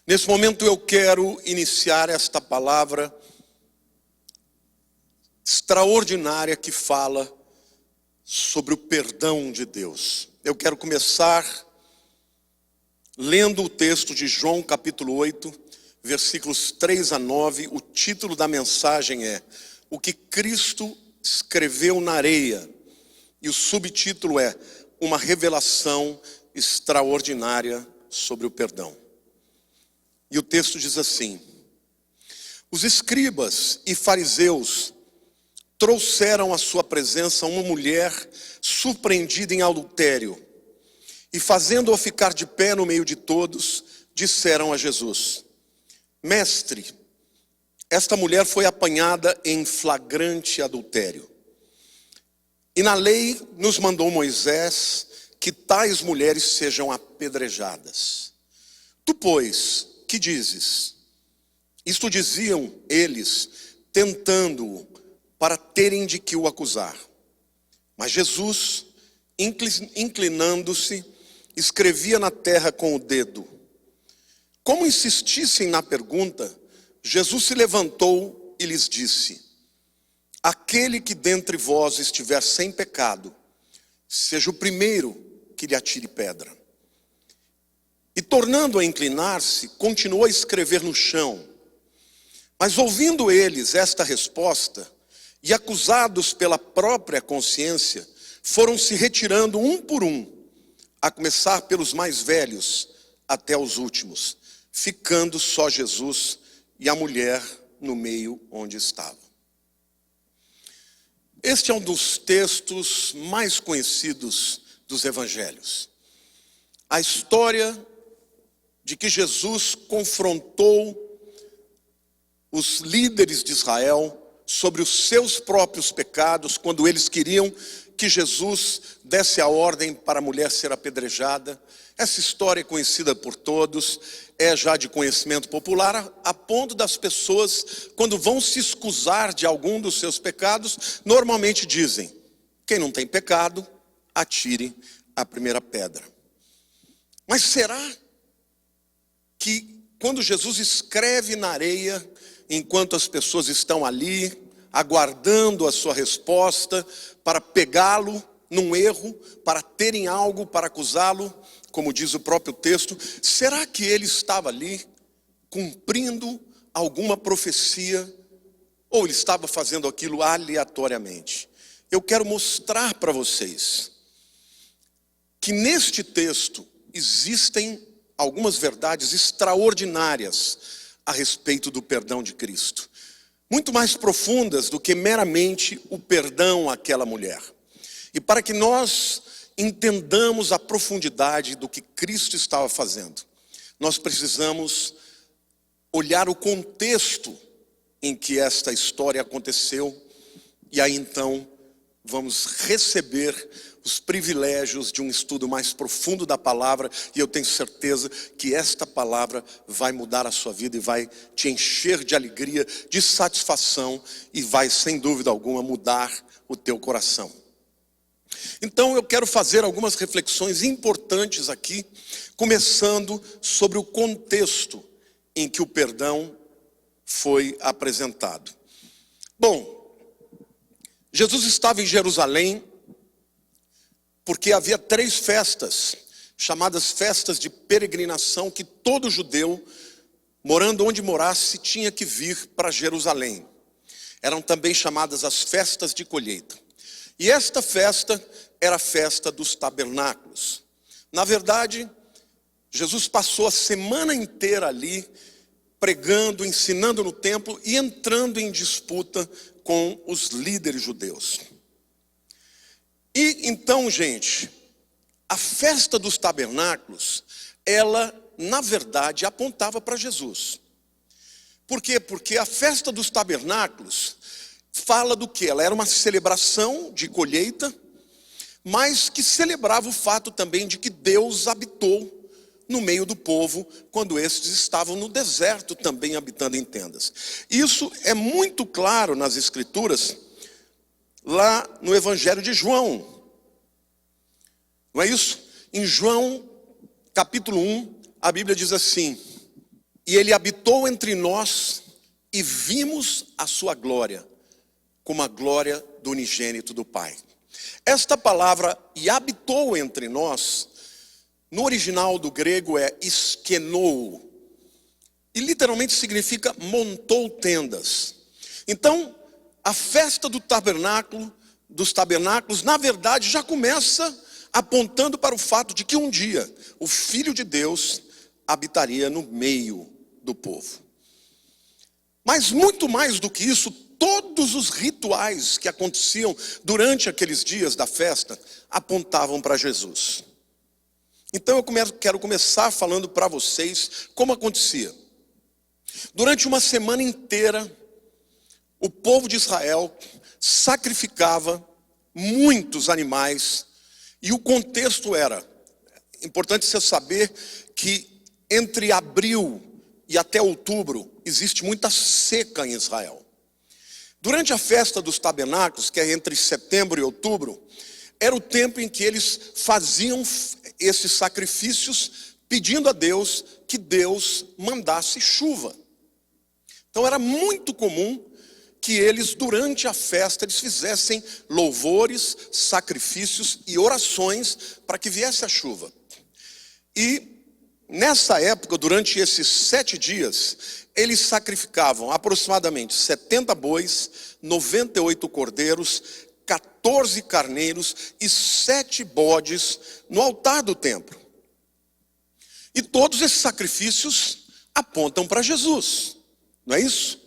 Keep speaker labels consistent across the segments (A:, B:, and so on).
A: Nesse momento eu quero iniciar esta palavra extraordinária que fala sobre o perdão de Deus. Eu quero começar lendo o texto de João capítulo 8, versículos 3 a 9. O título da mensagem é O que Cristo escreveu na areia. E o subtítulo é Uma revelação extraordinária sobre o perdão. E o texto diz assim: Os escribas e fariseus trouxeram à sua presença uma mulher surpreendida em adultério. E fazendo-a ficar de pé no meio de todos, disseram a Jesus: Mestre, esta mulher foi apanhada em flagrante adultério. E na lei nos mandou Moisés que tais mulheres sejam apedrejadas. Tu, pois, que dizes? Isto diziam eles, tentando-o, para terem de que o acusar. Mas Jesus, inclinando-se, escrevia na terra com o dedo. Como insistissem na pergunta, Jesus se levantou e lhes disse: Aquele que dentre vós estiver sem pecado, seja o primeiro que lhe atire pedra. E tornando a inclinar-se, continuou a escrever no chão. Mas ouvindo eles esta resposta, e acusados pela própria consciência, foram se retirando um por um, a começar pelos mais velhos até os últimos, ficando só Jesus e a mulher no meio onde estava. Este é um dos textos mais conhecidos dos evangelhos. A história de que Jesus confrontou os líderes de Israel sobre os seus próprios pecados, quando eles queriam que Jesus desse a ordem para a mulher ser apedrejada. Essa história é conhecida por todos, é já de conhecimento popular, a ponto das pessoas, quando vão se excusar de algum dos seus pecados, normalmente dizem: quem não tem pecado, atire a primeira pedra. Mas será que quando Jesus escreve na areia, enquanto as pessoas estão ali, aguardando a sua resposta, para pegá-lo num erro, para terem algo para acusá-lo, como diz o próprio texto, será que ele estava ali cumprindo alguma profecia, ou ele estava fazendo aquilo aleatoriamente? Eu quero mostrar para vocês que neste texto existem algumas verdades extraordinárias a respeito do perdão de Cristo, muito mais profundas do que meramente o perdão àquela mulher. E para que nós entendamos a profundidade do que Cristo estava fazendo, nós precisamos olhar o contexto em que esta história aconteceu, e aí então vamos receber os privilégios de um estudo mais profundo da palavra, e eu tenho certeza que esta palavra vai mudar a sua vida e vai te encher de alegria, de satisfação, e vai, sem dúvida alguma, mudar o teu coração. Então eu quero fazer algumas reflexões importantes aqui, começando sobre o contexto em que o perdão foi apresentado. Bom, Jesus estava em Jerusalém, porque havia 3 festas, chamadas festas de peregrinação, que todo judeu, morando onde morasse, tinha que vir para Jerusalém. Eram também chamadas as festas de colheita. E esta festa era a festa dos tabernáculos. Na verdade, Jesus passou a semana inteira ali, pregando, ensinando no templo e entrando em disputa com os líderes judeus. E então, gente, a festa dos tabernáculos, ela, na verdade, apontava para Jesus. Por quê? Porque a festa dos tabernáculos fala do quê? Ela era uma celebração de colheita, mas que celebrava o fato também de que Deus habitou no meio do povo, quando estes estavam no deserto também habitando em tendas. Isso é muito claro nas Escrituras, lá no Evangelho de João. Não é isso? Em João capítulo 1, a Bíblia diz assim: E ele habitou entre nós e vimos a sua glória, como a glória do unigênito do Pai. Esta palavra, e habitou entre nós, no original do grego é eskenou, e literalmente significa montou tendas. Então, a festa do tabernáculo, dos tabernáculos, na verdade, já começa apontando para o fato de que um dia o Filho de Deus habitaria no meio do povo. Mas muito mais do que isso, todos os rituais que aconteciam durante aqueles dias da festa apontavam para Jesus. Então eu quero começar falando para vocês como acontecia. Durante uma semana inteira, o povo de Israel sacrificava muitos animais, e o contexto era, importante você saber que entre abril e até outubro existe muita seca em Israel. Durante a festa dos tabernáculos, que é entre setembro e outubro, era o tempo em que eles faziam esses sacrifícios pedindo a Deus que Deus mandasse chuva. Então era muito comum que eles, durante a festa, eles fizessem louvores, sacrifícios e orações para que viesse a chuva. E nessa época, durante esses 7 dias, eles sacrificavam aproximadamente 70 bois, 98 cordeiros, 14 carneiros e 7 bodes no altar do templo. E todos esses sacrifícios apontam para Jesus, não é isso?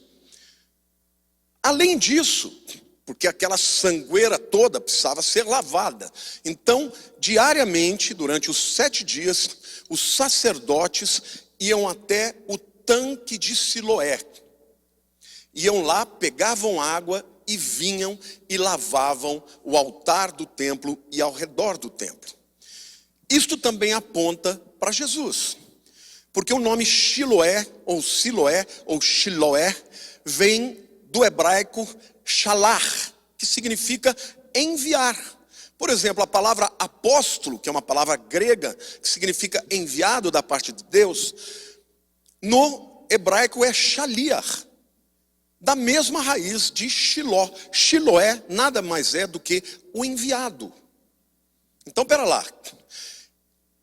A: Além disso, porque aquela sangueira toda precisava ser lavada. Então, diariamente, durante os 7 dias, os sacerdotes iam até o tanque de Siloé. Iam lá, pegavam água e vinham e lavavam o altar do templo e ao redor do templo. Isto também aponta para Jesus. Porque o nome Siloé, ou Siloé, ou Shiloé, vem do hebraico shalach, que significa enviar. Por exemplo, a palavra apóstolo, que é uma palavra grega, que significa enviado da parte de Deus, no hebraico é shaliach, da mesma raiz de Shiló. Shiloé nada mais é do que o enviado. Então, pera lá.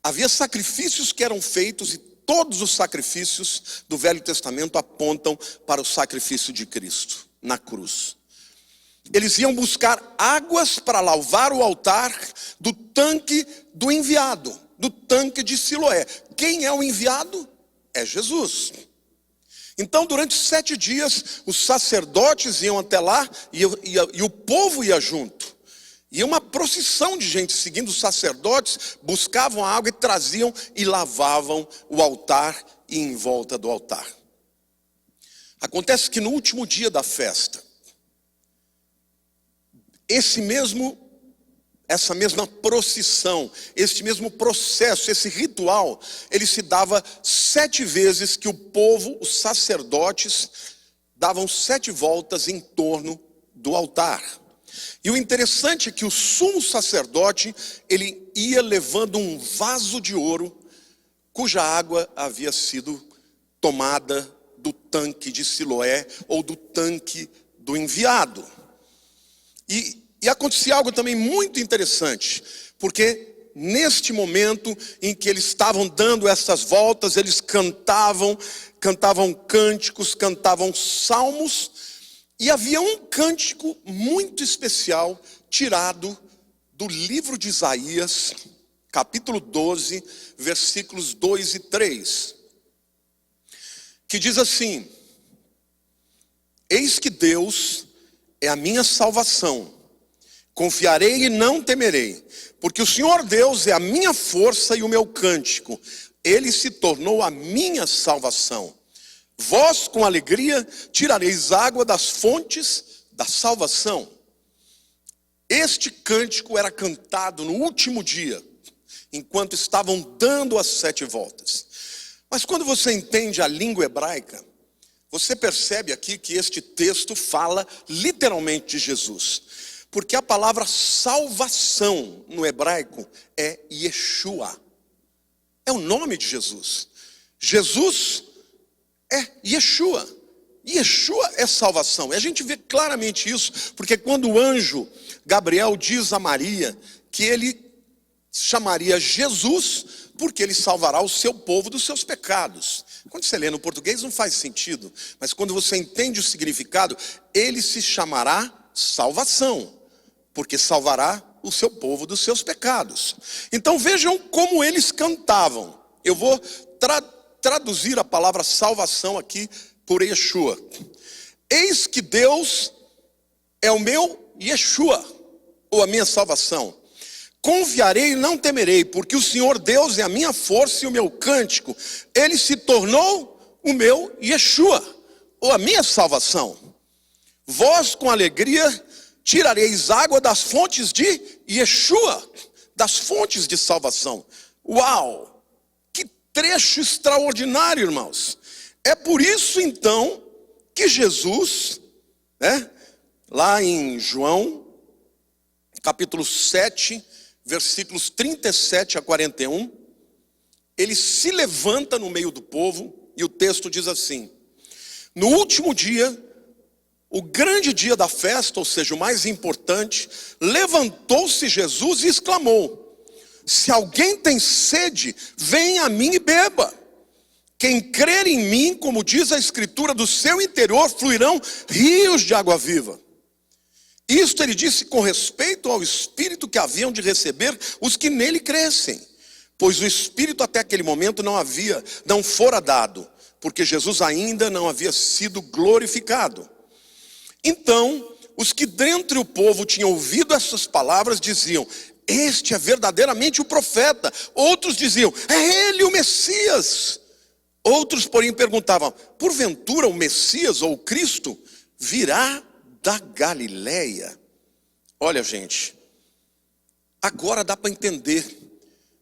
A: Havia sacrifícios que eram feitos e todos os sacrifícios do Velho Testamento apontam para o sacrifício de Cristo na cruz. Eles iam buscar águas para lavar o altar do tanque do enviado, do tanque de Siloé. Quem é o enviado? É Jesus. Então, durante 7 dias, os sacerdotes iam até lá e o povo ia junto. E uma procissão de gente seguindo os sacerdotes, buscavam a água e traziam e lavavam o altar e em volta do altar. Acontece que no último dia da festa, essa mesma procissão, este mesmo processo, esse ritual, ele se dava 7 vezes que o povo, os sacerdotes, davam 7 voltas em torno do altar. E o interessante é que o sumo sacerdote, ele ia levando um vaso de ouro, cuja água havia sido tomada do tanque de Siloé, ou do tanque do enviado. E acontecia algo também muito interessante, porque neste momento em que eles estavam dando essas voltas, eles cantavam cânticos, cantavam salmos, e havia um cântico muito especial tirado do livro de Isaías, capítulo 12, versículos 2 e 3, que diz assim: eis que Deus é a minha salvação, confiarei e não temerei, porque o Senhor Deus é a minha força e o meu cântico, Ele se tornou a minha salvação. Vós com alegria tirareis água das fontes da salvação. Este cântico era cantado no último dia, enquanto estavam dando as 7 voltas. Mas quando você entende a língua hebraica, você percebe aqui que este texto fala literalmente de Jesus. Porque a palavra salvação no hebraico é Yeshua. É o nome de Jesus. Jesus é Yeshua. Yeshua é salvação. E a gente vê claramente isso, porque quando o anjo Gabriel diz a Maria que ele chamaria Jesus, porque ele salvará o seu povo dos seus pecados. Quando você lê no português não faz sentido, mas quando você entende o significado, ele se chamará salvação, porque salvará o seu povo dos seus pecados. Então vejam como eles cantavam. Eu vou traduzir a palavra salvação aqui por Yeshua. Eis que Deus é o meu Yeshua, ou a minha salvação. Confiarei e não temerei, porque o Senhor Deus é a minha força e o meu cântico. Ele se tornou o meu Yeshua, ou a minha salvação. Vós com alegria tirareis água das fontes de Yeshua, das fontes de salvação. Uau! Que trecho extraordinário, irmãos. É por isso então que Jesus, lá em João, capítulo 7, versículos 37 a 41, ele se levanta no meio do povo, e o texto diz assim: no último dia, o grande dia da festa, ou seja, o mais importante, levantou-se Jesus e exclamou: se alguém tem sede, venha a mim e beba. Quem crer em mim, como diz a Escritura, do seu interior fluirão rios de água viva. Isto ele disse com respeito ao Espírito que haviam de receber os que nele crescem, pois o Espírito até aquele momento não fora dado, porque Jesus ainda não havia sido glorificado. Então, os que dentre o povo tinham ouvido essas palavras diziam: este é verdadeiramente o profeta. Outros diziam: é ele o Messias. Outros, porém, perguntavam: porventura o Messias ou o Cristo virá da Galileia? Olha, gente, agora dá para entender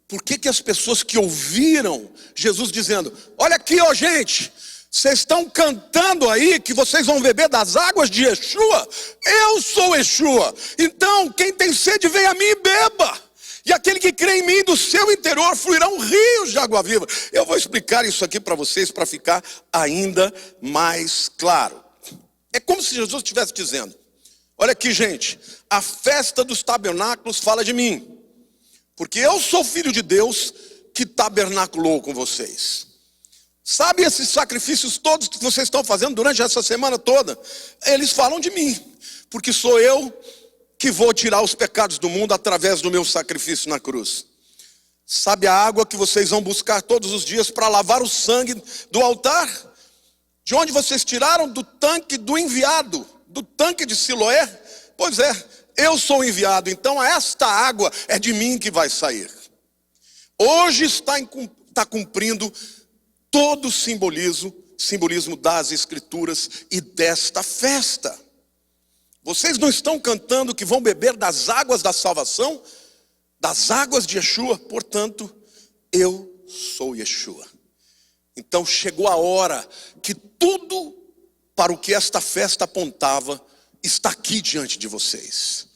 A: por que as pessoas que ouviram Jesus dizendo: olha aqui, ó gente, vocês estão cantando aí que vocês vão beber das águas de Yeshua. Eu sou Yeshua. Então quem tem sede, vem a mim e beba. E aquele que crê em mim, do seu interior fluirão rios de água viva. Eu vou explicar isso aqui para vocês, para ficar ainda mais claro. É como se Jesus estivesse dizendo: olha aqui, gente, a festa dos tabernáculos fala de mim, porque eu sou filho de Deus que tabernaculou com vocês. Sabe esses sacrifícios todos que vocês estão fazendo durante essa semana toda? Eles falam de mim, porque sou eu que vou tirar os pecados do mundo através do meu sacrifício na cruz. Sabe a água que vocês vão buscar todos os dias para lavar o sangue do altar? De onde vocês tiraram? Do tanque do enviado, do tanque de Siloé? Pois é, eu sou enviado, então esta água é de mim que vai sair. Hoje está cumprindo todo o simbolismo das Escrituras e desta festa. Vocês não estão cantando que vão beber das águas da salvação, das águas de Yeshua? Portanto, eu sou Yeshua. Então chegou a hora que tudo para o que esta festa apontava está aqui diante de vocês.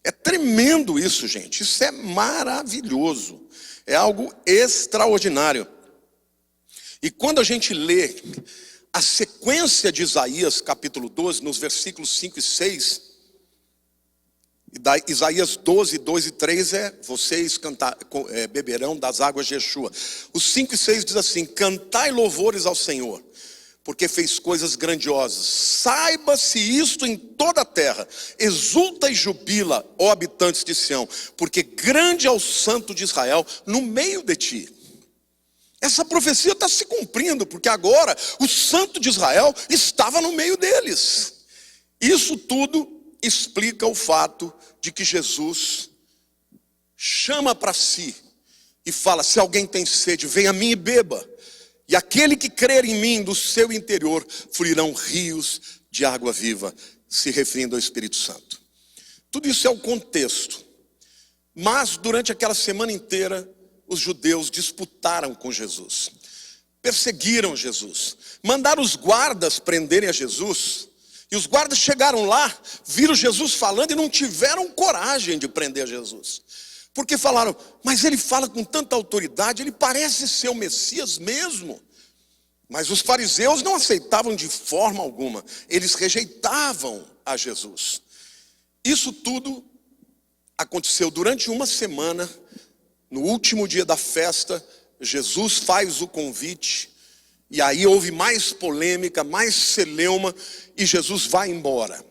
A: É tremendo isso, gente. Isso é maravilhoso. É algo extraordinário. E quando a gente lê a sequência de Isaías capítulo 12, nos versículos 5 e 6, e da Isaías 12, 2 e 3 vocês beberão das águas de Yeshua. Os 5 e 6 diz assim: cantai louvores ao Senhor, porque fez coisas grandiosas. Saiba-se isto em toda a terra. Exulta e jubila, ó habitantes de Sião, porque grande é o Santo de Israel no meio de ti. Essa profecia está se cumprindo, porque agora o Santo de Israel estava no meio deles. Isso tudo explica o fato de que Jesus chama para si e fala: se alguém tem sede, venha a mim e beba. E aquele que crer em mim, do seu interior fluirão rios de água viva, se referindo ao Espírito Santo. Tudo isso é o contexto. Mas durante aquela semana inteira, os judeus disputaram com Jesus, perseguiram Jesus, mandaram os guardas prenderem a Jesus. E os guardas chegaram lá, viram Jesus falando e não tiveram coragem de prender Jesus. Porque falaram: mas ele fala com tanta autoridade, ele parece ser o Messias mesmo. Mas os fariseus não aceitavam de forma alguma. Eles rejeitavam a Jesus. Isso tudo aconteceu durante uma semana. No último dia da festa, Jesus faz o convite. E aí houve mais polêmica, mais celeuma, e Jesus vai embora.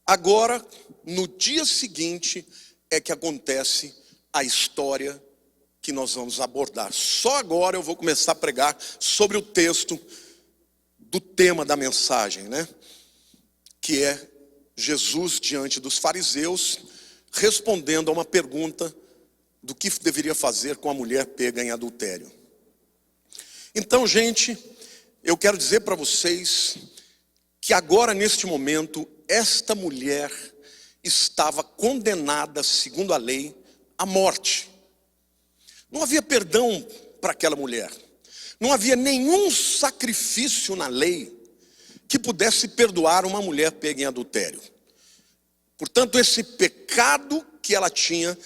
A: Agora, no dia seguinte, é que acontece a história que nós vamos abordar. Só agora eu vou começar a pregar sobre o texto do tema da mensagem, né? Que é Jesus diante dos fariseus, respondendo a uma pergunta do que deveria fazer com a mulher pega em adultério. Então, gente, eu quero dizer para vocês que agora, neste momento, esta mulher estava condenada, segundo a lei, à morte. Não havia perdão para aquela mulher. Não havia nenhum sacrifício na lei que pudesse perdoar uma mulher pega em adultério. Portanto, esse pecado que ela tinha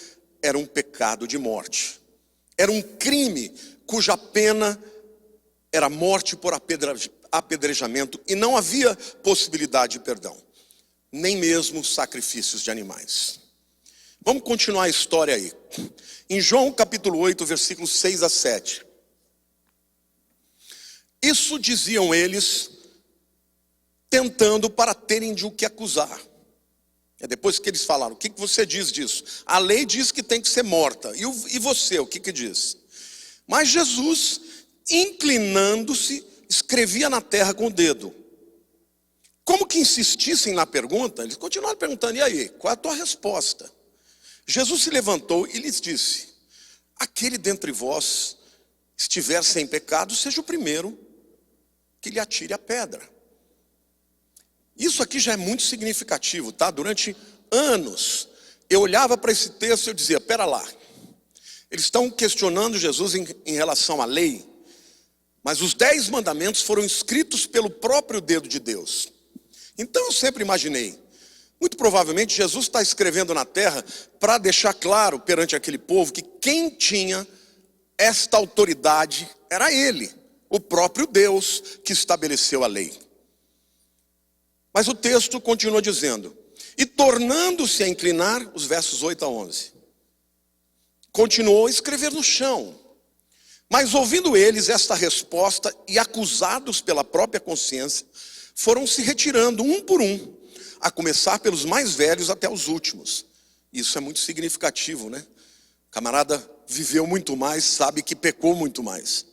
A: era um pecado de morte. Era um crime cuja pena era morte por apedrejamento, e não havia possibilidade de perdão, nem mesmo sacrifícios de animais. Vamos continuar a história aí. Em João capítulo 8, versículos 6 a 7. Isso diziam eles, tentando para terem de o que acusar. É depois que eles falaram: o que você diz disso? A lei diz que tem que ser morta. E você, o que diz? Mas Jesus, inclinando-se, escrevia na terra com o dedo. Como que insistissem na pergunta, eles continuaram perguntando: e aí, qual é a tua resposta? Jesus se levantou e lhes disse: aquele dentre vós estiver sem pecado, seja o primeiro que lhe atire a pedra. Isso aqui já é muito significativo, tá? Durante anos eu olhava para esse texto e eu dizia: pera lá, eles estão questionando Jesus em relação à lei, mas os 10 mandamentos foram escritos pelo próprio dedo de Deus. Então eu sempre imaginei, muito provavelmente Jesus está escrevendo na terra para deixar claro perante aquele povo que quem tinha esta autoridade era Ele, o próprio Deus que estabeleceu a lei. Mas o texto continua dizendo: e tornando-se a inclinar, os versos 8 a 11, continuou a escrever no chão. Mas ouvindo eles esta resposta e acusados pela própria consciência, foram se retirando um por um, a começar pelos mais velhos até os últimos. Isso é muito significativo, né? O camarada viveu muito mais, sabe que pecou muito mais.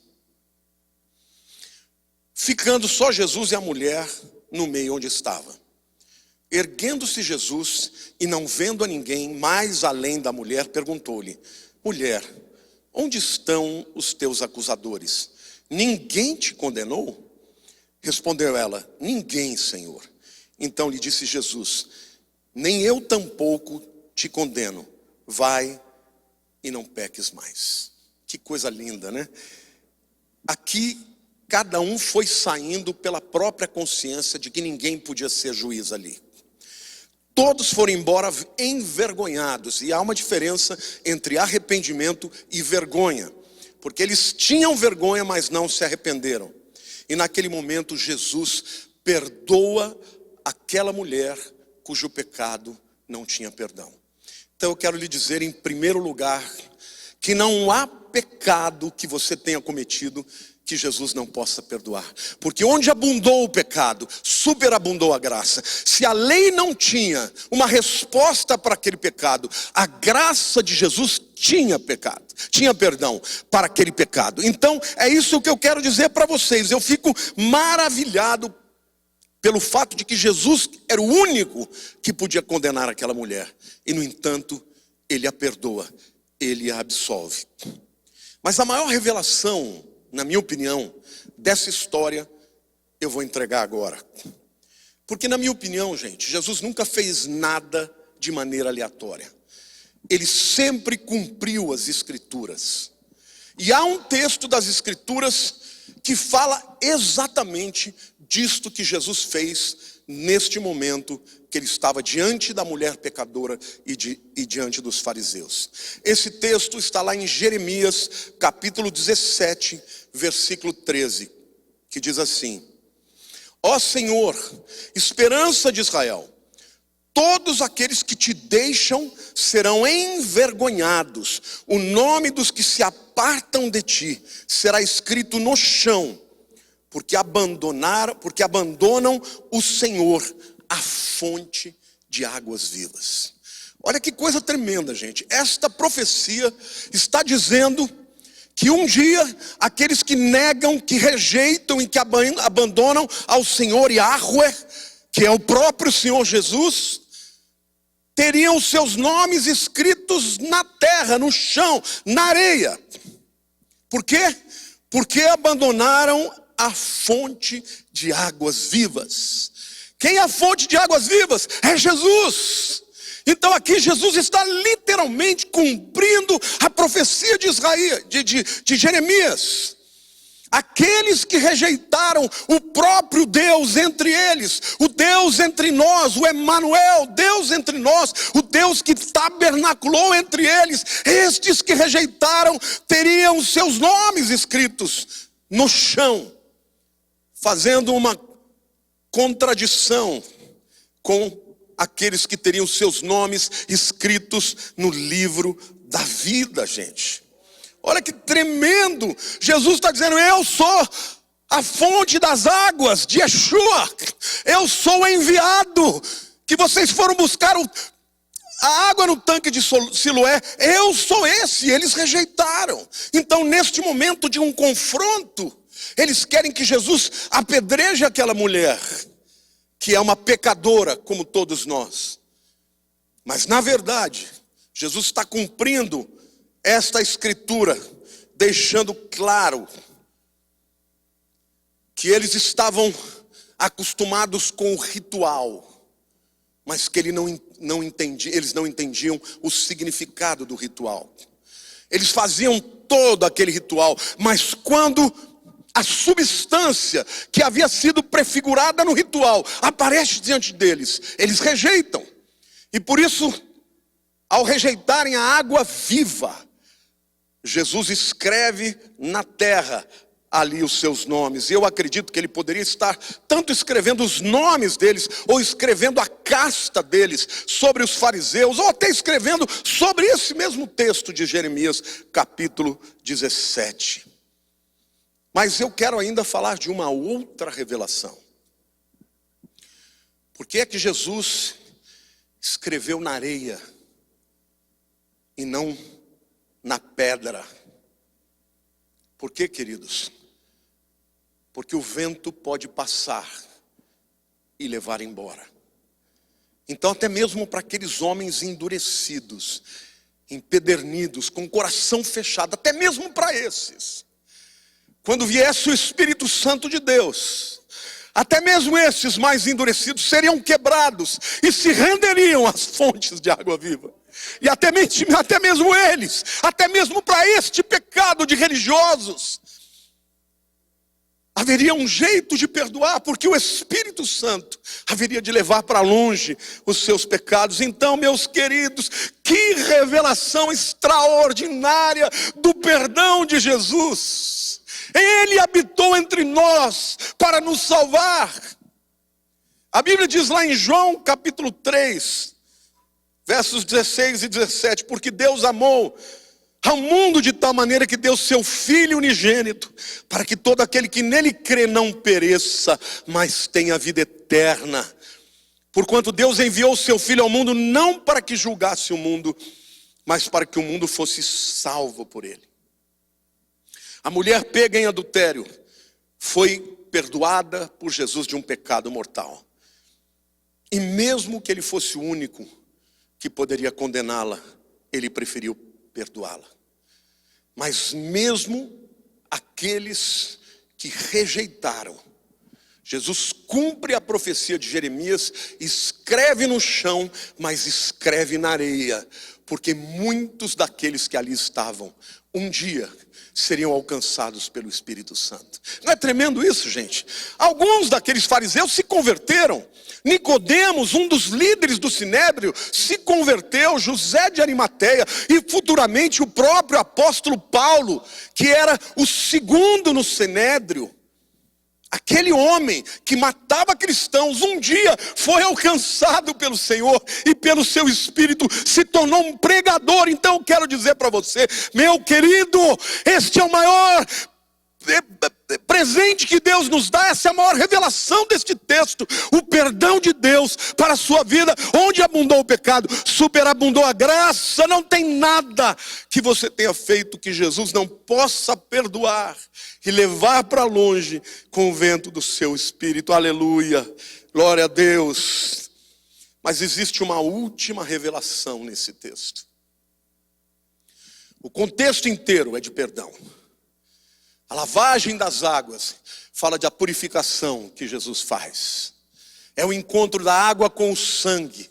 A: Ficando só Jesus e a mulher no meio onde estava. Erguendo-se Jesus e não vendo a ninguém mais além da mulher, perguntou-lhe: mulher, onde estão os teus acusadores? Ninguém te condenou? Respondeu ela: ninguém, Senhor. Então lhe disse Jesus: nem eu tampouco te condeno. Vai e não peques mais. Que coisa linda, né? Aqui cada um foi saindo pela própria consciência de que ninguém podia ser juiz ali. Todos foram embora envergonhados. E há uma diferença entre arrependimento e vergonha, porque eles tinham vergonha, mas não se arrependeram. E naquele momento Jesus perdoa aquela mulher cujo pecado não tinha perdão. Então eu quero lhe dizer, em primeiro lugar, que não há pecado que você tenha cometido que Jesus não possa perdoar. Porque onde abundou o pecado, superabundou a graça. Se a lei não tinha uma resposta para aquele pecado, a graça de Jesus tinha perdão para aquele pecado. Então é isso que eu quero dizer para vocês. Eu fico maravilhado pelo fato de que Jesus era o único que podia condenar aquela mulher. E no entanto, Ele a perdoa, Ele a absolve. Mas a maior revelação, na minha opinião, dessa história, eu vou entregar agora. Porque na minha opinião, gente, Jesus nunca fez nada de maneira aleatória. Ele sempre cumpriu as Escrituras. E há um texto das Escrituras que fala exatamente disto que Jesus fez neste momento que ele estava diante da mulher pecadora e diante dos fariseus. Esse texto está lá em Jeremias, capítulo 17, versículo 13. que diz assim: ó Senhor, esperança de Israel, todos aqueles que te deixam serão envergonhados. O nome dos que se apartam de ti será escrito no chão, porque abandonam o Senhor, a fonte de águas vivas. Olha que coisa tremenda, gente. Esta profecia está dizendo que um dia aqueles que negam, que rejeitam e que abandonam ao Senhor Yahweh, que é o próprio Senhor Jesus, teriam seus nomes escritos na terra, no chão, na areia. Por quê? Porque abandonaram a fonte de águas vivas. Quem é a fonte de águas vivas? É Jesus. Então aqui Jesus está literalmente cumprindo a profecia de Israel, de Jeremias. Aqueles que rejeitaram o próprio Deus entre eles, o Deus entre nós, o Emanuel, Deus entre nós, o Deus que tabernaculou entre eles, estes que rejeitaram teriam seus nomes escritos no chão, fazendo uma contradição com aqueles que teriam seus nomes escritos no livro da vida, gente. Olha que tremendo. Jesus está dizendo: eu sou a fonte das águas de Yeshua. Eu sou o enviado, que vocês foram buscar a água no tanque de Siloé. Eu sou esse. Eles rejeitaram. Então, neste momento de um confronto, eles querem que Jesus apedreje aquela mulher, que é uma pecadora como todos nós. Mas na verdade, Jesus está cumprindo esta escritura, deixando claro que eles estavam acostumados com o ritual, mas que eles não entendiam o significado do ritual. Eles faziam todo aquele ritual, mas quando a substância que havia sido prefigurada no ritual aparece diante deles, eles rejeitam. E por isso, ao rejeitarem a água viva, Jesus escreve na terra ali os seus nomes. Eu acredito que ele poderia estar tanto escrevendo os nomes deles, ou escrevendo a casta deles sobre os fariseus, ou até escrevendo sobre esse mesmo texto de Jeremias, capítulo 17. Mas eu quero ainda falar de uma outra revelação. Por que é que Jesus escreveu na areia e não na pedra? Por quê, queridos? Porque o vento pode passar e levar embora. Então, até mesmo para aqueles homens endurecidos, empedernidos, com o coração fechado, até mesmo para esses, quando viesse o Espírito Santo de Deus, até mesmo esses mais endurecidos seriam quebrados e se renderiam às fontes de água viva. E até mesmo eles, até mesmo para este pecado de religiosos, haveria um jeito de perdoar, porque o Espírito Santo haveria de levar para longe os seus pecados. Então, meus queridos, que revelação extraordinária do perdão de Jesus. Ele habitou entre nós para nos salvar. A Bíblia diz lá em João capítulo 3, versos 16 e 17, porque Deus amou ao mundo de tal maneira que deu seu Filho unigênito, para que todo aquele que nele crê não pereça, mas tenha vida eterna. Porquanto Deus enviou o seu Filho ao mundo, não para que julgasse o mundo, mas para que o mundo fosse salvo por ele. A mulher pega em adultério foi perdoada por Jesus de um pecado mortal. E mesmo que ele fosse o único que poderia condená-la, ele preferiu perdoá-la. Mas mesmo aqueles que rejeitaram, Jesus cumpre a profecia de Jeremias, escreve no chão, mas escreve na areia, porque muitos daqueles que ali estavam, um dia seriam alcançados pelo Espírito Santo. Não é tremendo isso, gente? Alguns daqueles fariseus se converteram. Nicodemos, um dos líderes do Sinédrio, se converteu. José de Arimateia e futuramente o próprio apóstolo Paulo, que era o segundo no Sinédrio, Aquele homem que matava cristãos, um dia foi alcançado pelo Senhor e pelo seu Espírito se tornou um pregador. Então eu quero dizer para você, meu querido, este é o maior presente que Deus nos dá, essa é a maior revelação deste texto, o perdão de Deus para a sua vida. Onde abundou o pecado, superabundou a graça. Não tem nada que você tenha feito que Jesus não possa perdoar e levar para longe com o vento do seu Espírito. Aleluia, glória a Deus. Mas existe uma última revelação nesse texto. O contexto inteiro é de perdão. A lavagem das águas fala da purificação que Jesus faz. É o encontro da água com o sangue.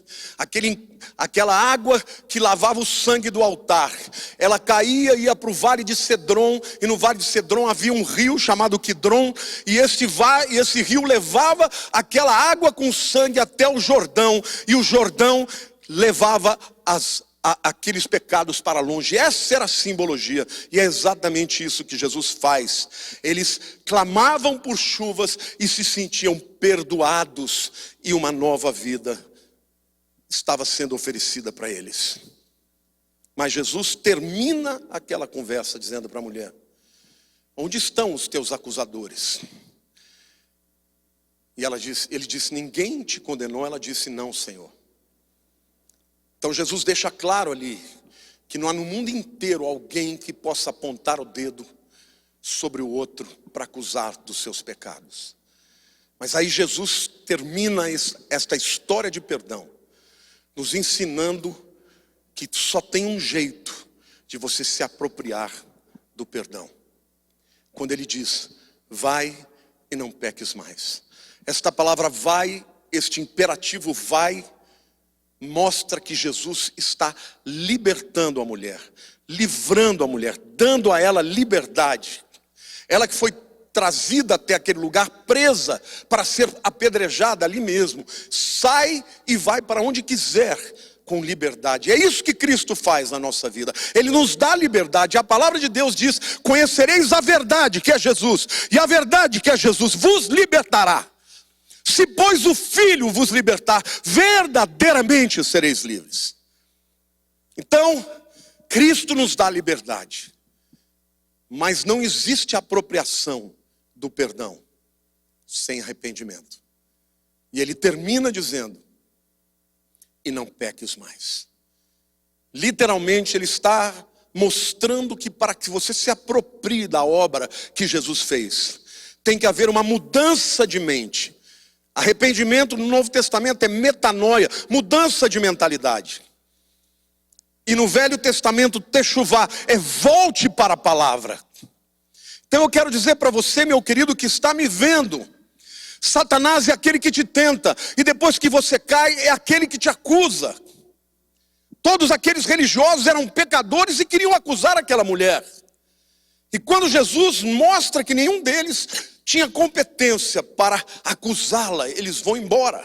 A: Aquela água que lavava o sangue do altar. Ela caía e ia para o vale de Cedron. E no vale de Cedron havia um rio chamado Quidron. E esse rio levava aquela água com sangue até o Jordão. E o Jordão levava aqueles pecados para longe. Essa era a simbologia, e é exatamente isso que Jesus faz. Eles clamavam por chuvas e se sentiam perdoados, e uma nova vida estava sendo oferecida para eles. Mas Jesus termina aquela conversa dizendo para a mulher: onde estão os teus acusadores? E ele disse: ninguém te condenou? Ela disse: não, Senhor. Então Jesus deixa claro ali que não há no mundo inteiro alguém que possa apontar o dedo sobre o outro para acusar dos seus pecados. Mas aí Jesus termina esta história de perdão, nos ensinando que só tem um jeito de você se apropriar do perdão. Quando ele diz: vai e não peques mais. Esta palavra vai, este imperativo vai, mostra que Jesus está libertando a mulher, livrando a mulher, dando a ela liberdade. Ela que foi trazida até aquele lugar presa para ser apedrejada ali mesmo, sai e vai para onde quiser com liberdade. É isso que Cristo faz na nossa vida. Ele nos dá liberdade. A palavra de Deus diz: conhecereis a verdade, que é Jesus, e a verdade, que é Jesus, vos libertará. Se pois o Filho vos libertar, verdadeiramente sereis livres. Então, Cristo nos dá liberdade, mas não existe apropriação do perdão sem arrependimento. E ele termina dizendo: e não peques mais. Literalmente ele está mostrando que para que você se aproprie da obra que Jesus fez, tem que haver uma mudança de mente. Arrependimento no Novo Testamento é metanoia, mudança de mentalidade. E no Velho Testamento, techuvá, é volte para a palavra. Então eu quero dizer para você, meu querido, que está me vendo, Satanás é aquele que te tenta, e depois que você cai, é aquele que te acusa. Todos aqueles religiosos eram pecadores e queriam acusar aquela mulher. E quando Jesus mostra que nenhum deles tinha competência para acusá-la, eles vão embora.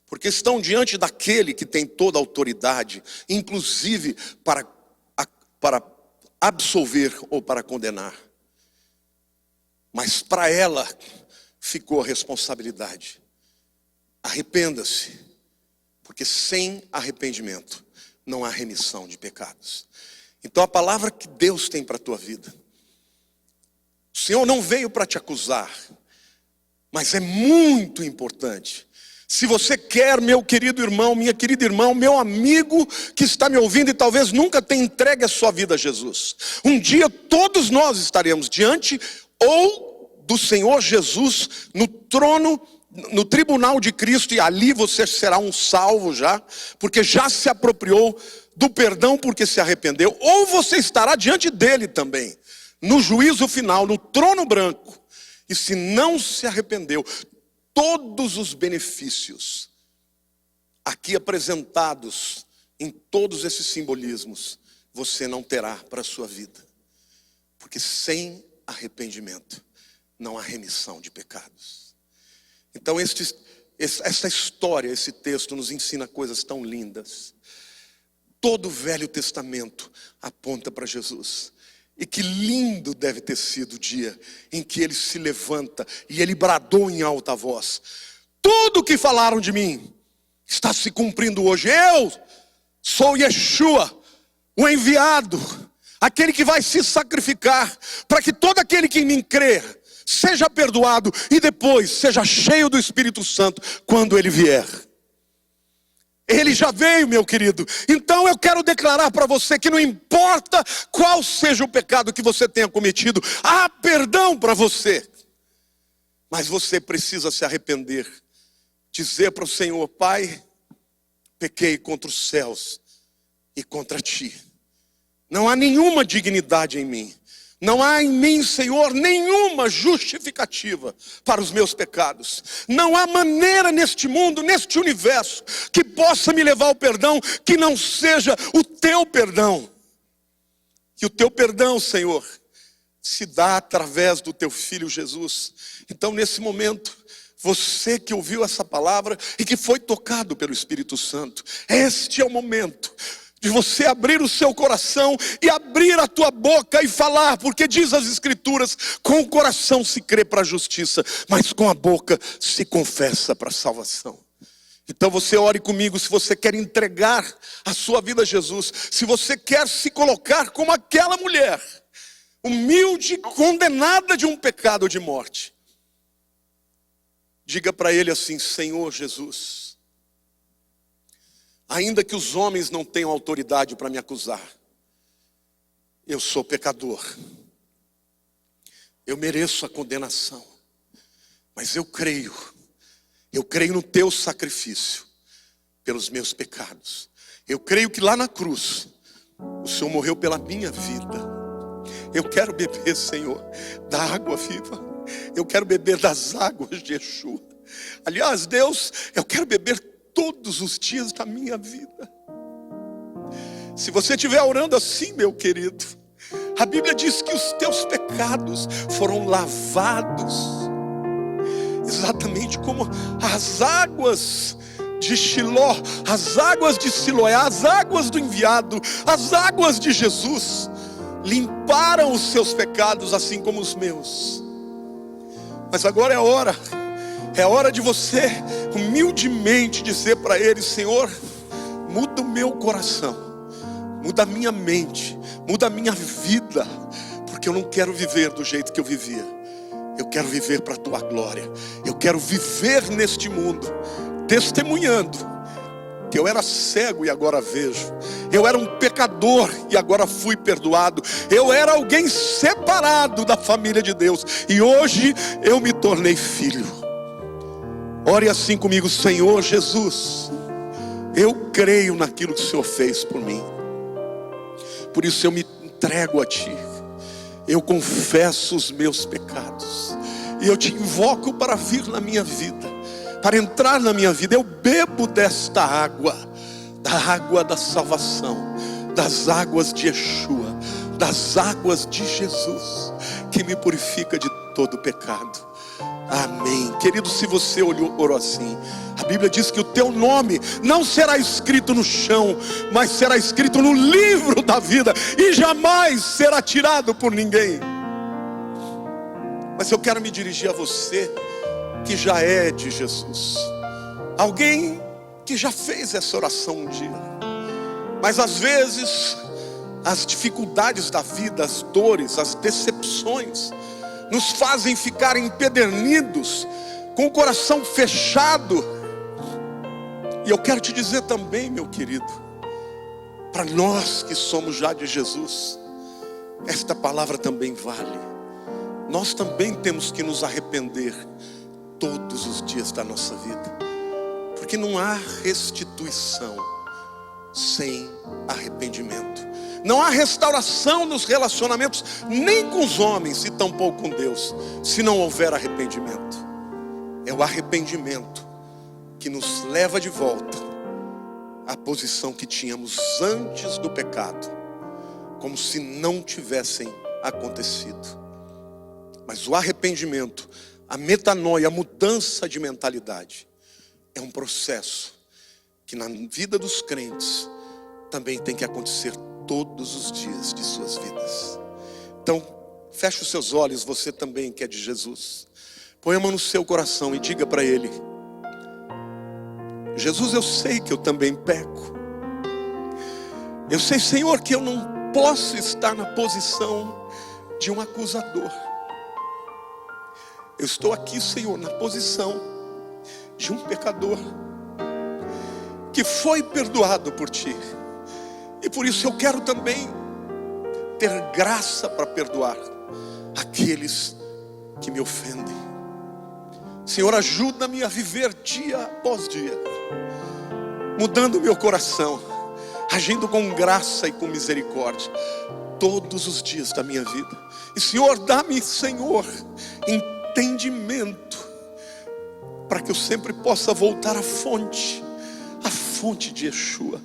A: Porque estão diante daquele que tem toda a autoridade, inclusive para absolver ou para condenar. Mas para ela ficou a responsabilidade. Arrependa-se, porque sem arrependimento não há remissão de pecados. Então a palavra que Deus tem para a tua vida: o Senhor não veio para te acusar, mas é muito importante. Se você quer, meu querido irmão, minha querida irmã, meu amigo que está me ouvindo e talvez nunca tenha entregue a sua vida a Jesus, um dia todos nós estaremos diante ou do Senhor Jesus no trono, no tribunal de Cristo, e ali você será um salvo já, porque já se apropriou do perdão porque se arrependeu, ou você estará diante dele também, no juízo final, no trono branco, e se não se arrependeu, todos os benefícios aqui apresentados em todos esses simbolismos você não terá para a sua vida, porque sem arrependimento não há remissão de pecados. Então essa história, esse texto nos ensina coisas tão lindas. Todo o Velho Testamento aponta para Jesus. E que lindo deve ter sido o dia em que ele se levanta e ele bradou em alta voz: tudo que falaram de mim está se cumprindo hoje. Eu sou Yeshua, o enviado, aquele que vai se sacrificar para que todo aquele que em mim crer seja perdoado e depois seja cheio do Espírito Santo quando ele vier. Ele já veio, meu querido. Então eu quero declarar para você que não importa qual seja o pecado que você tenha cometido, há perdão para você. Mas você precisa se arrepender, dizer para o Senhor: Pai, pequei contra os céus e contra ti. Não há nenhuma dignidade em mim. Não há em mim, Senhor, nenhuma justificativa para os meus pecados. Não há maneira neste mundo, neste universo, que possa me levar ao perdão que não seja o teu perdão. E o teu perdão, Senhor, se dá através do teu Filho Jesus. Então, nesse momento, você que ouviu essa palavra e que foi tocado pelo Espírito Santo, este é o momento de você abrir o seu coração e abrir a tua boca e falar, porque diz as Escrituras: com o coração se crê para a justiça, mas com a boca se confessa para a salvação. Então você ore comigo se você quer entregar a sua vida a Jesus, se você quer se colocar como aquela mulher, humilde, condenada de um pecado de morte. Diga para ele assim: Senhor Jesus, ainda que os homens não tenham autoridade para me acusar, eu sou pecador, eu mereço a condenação, mas eu creio no teu sacrifício pelos meus pecados. Eu creio que lá na cruz o Senhor morreu pela minha vida. Eu quero beber, Senhor, da água viva. Eu quero beber das águas de Yeshua. Aliás, Deus, eu quero beber todos os dias da minha vida. Se você estiver orando assim, meu querido, a Bíblia diz que os teus pecados foram lavados, exatamente como as águas de Shiló, as águas de Siloé, as águas do enviado, as águas de Jesus limparam os seus pecados assim como os meus. Mas agora é hora de você humildemente dizer para ele: Senhor, muda o meu coração, muda a minha mente, muda a minha vida, porque eu não quero viver do jeito que eu vivia. Eu quero viver para a tua glória. Eu quero viver neste mundo testemunhando que eu era cego e agora vejo. Eu era um pecador e agora fui perdoado. Eu era alguém separado da família de Deus e hoje eu me tornei filho. Ore assim comigo: Senhor Jesus, eu creio naquilo que o Senhor fez por mim. Por isso eu me entrego a Ti. Eu confesso os meus pecados e eu Te invoco para vir na minha vida, para entrar na minha vida. Eu bebo desta água, da água da salvação, das águas de Yeshua, das águas de Jesus, que me purifica de todo pecado. Amém. Querido, se você orou assim, a Bíblia diz que o teu nome não será escrito no chão, mas será escrito no livro da vida e jamais será tirado por ninguém. Mas eu quero me dirigir a você que já é de Jesus, alguém que já fez essa oração um dia, mas às vezes as dificuldades da vida, as dores, as decepções nos fazem ficar empedernidos, com o coração fechado. E eu quero te dizer também, meu querido, para nós que somos já de Jesus, esta palavra também vale. Nós também temos que nos arrepender todos os dias da nossa vida, porque não há restituição sem arrependimento. Não há restauração nos relacionamentos, nem com os homens e tampouco com Deus, se não houver arrependimento. É o arrependimento que nos leva de volta à posição que tínhamos antes do pecado, como se não tivessem acontecido. Mas o arrependimento, a metanoia, a mudança de mentalidade, é um processo que na vida dos crentes também tem que acontecer todos os dias de suas vidas. Então, feche os seus olhos, você também que é de Jesus. Põe a mão no seu coração e diga para Ele: Jesus, eu sei que eu também peco. Eu sei, Senhor, que eu não posso estar na posição de um acusador. Eu estou aqui, Senhor, na posição de um pecador que foi perdoado por Ti. E por isso eu quero também ter graça para perdoar aqueles que me ofendem. Senhor, ajuda-me a viver dia após dia, mudando meu coração, agindo com graça e com misericórdia todos os dias da minha vida. E Senhor, dá-me, Senhor, entendimento, para que eu sempre possa voltar à fonte de Yeshua,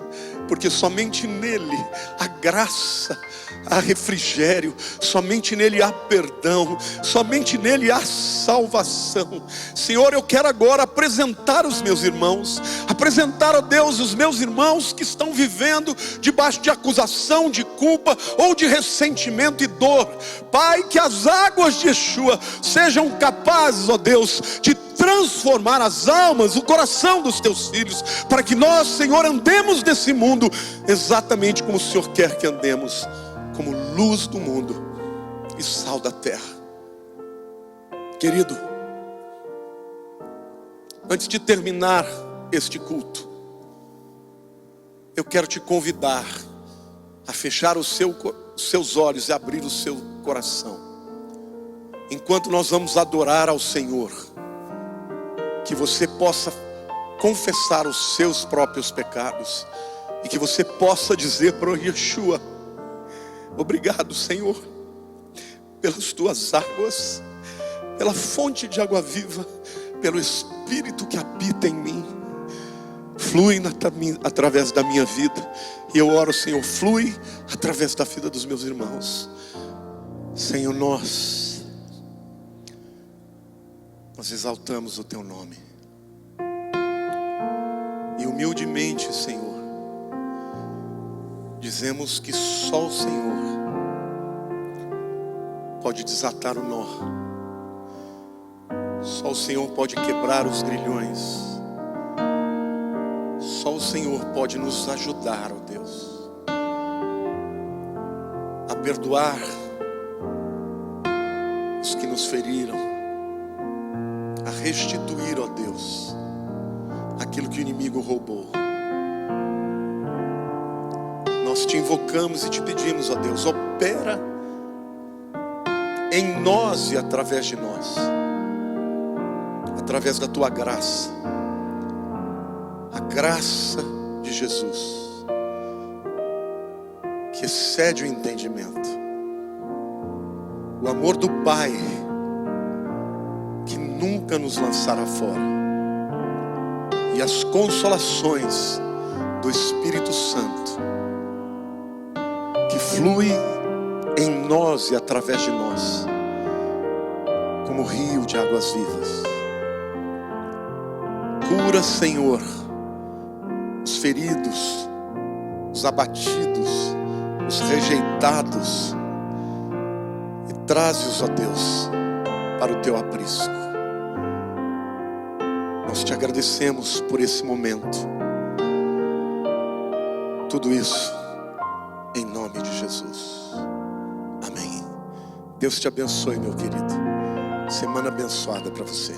A: porque somente nele há graça, há refrigério, somente nele há perdão, somente nele há salvação. Senhor, eu quero agora apresentar os meus irmãos, apresentar a Deus os meus irmãos que estão vivendo debaixo de acusação, de culpa ou de ressentimento e dor. Pai, que as águas de Yeshua sejam capazes, ó Deus, de transformar as almas, o coração dos teus filhos, para que nós, Senhor, andemos nesse mundo exatamente como o Senhor quer que andemos, como luz do mundo e sal da terra. Querido, antes de terminar este culto, eu quero te convidar a fechar os seus olhos e abrir o seu coração, enquanto nós vamos adorar ao Senhor. Que você possa confessar os seus próprios pecados e que você possa dizer para o Yeshua: obrigado, Senhor, pelas tuas águas, pela fonte de água viva, pelo Espírito que habita em mim. Flui através da minha vida. E eu oro, Senhor, flui através da vida dos meus irmãos. Senhor, nós exaltamos o teu nome. E humildemente, Senhor, dizemos que só o Senhor pode desatar o nó. Só o Senhor pode quebrar os grilhões. Só o Senhor pode nos ajudar, ó Deus, a perdoar os que nos feriram, a restituir, ó Deus, aquilo que o inimigo roubou. Nós te invocamos e te pedimos, ó Deus, opera em nós e através de nós, através da tua graça, a graça de Jesus, que excede o entendimento, o amor do Pai, que nunca nos lançará fora, e as consolações do Espírito Santo, que flui em nós e através de nós, como rio de águas vivas. Cura, Senhor, os feridos, os abatidos, os rejeitados, e traze-os, ó Deus, para o teu aprisco. Nós te agradecemos por esse momento. Tudo isso em nome de Jesus. Amém. Deus te abençoe, meu querido. Semana abençoada para você.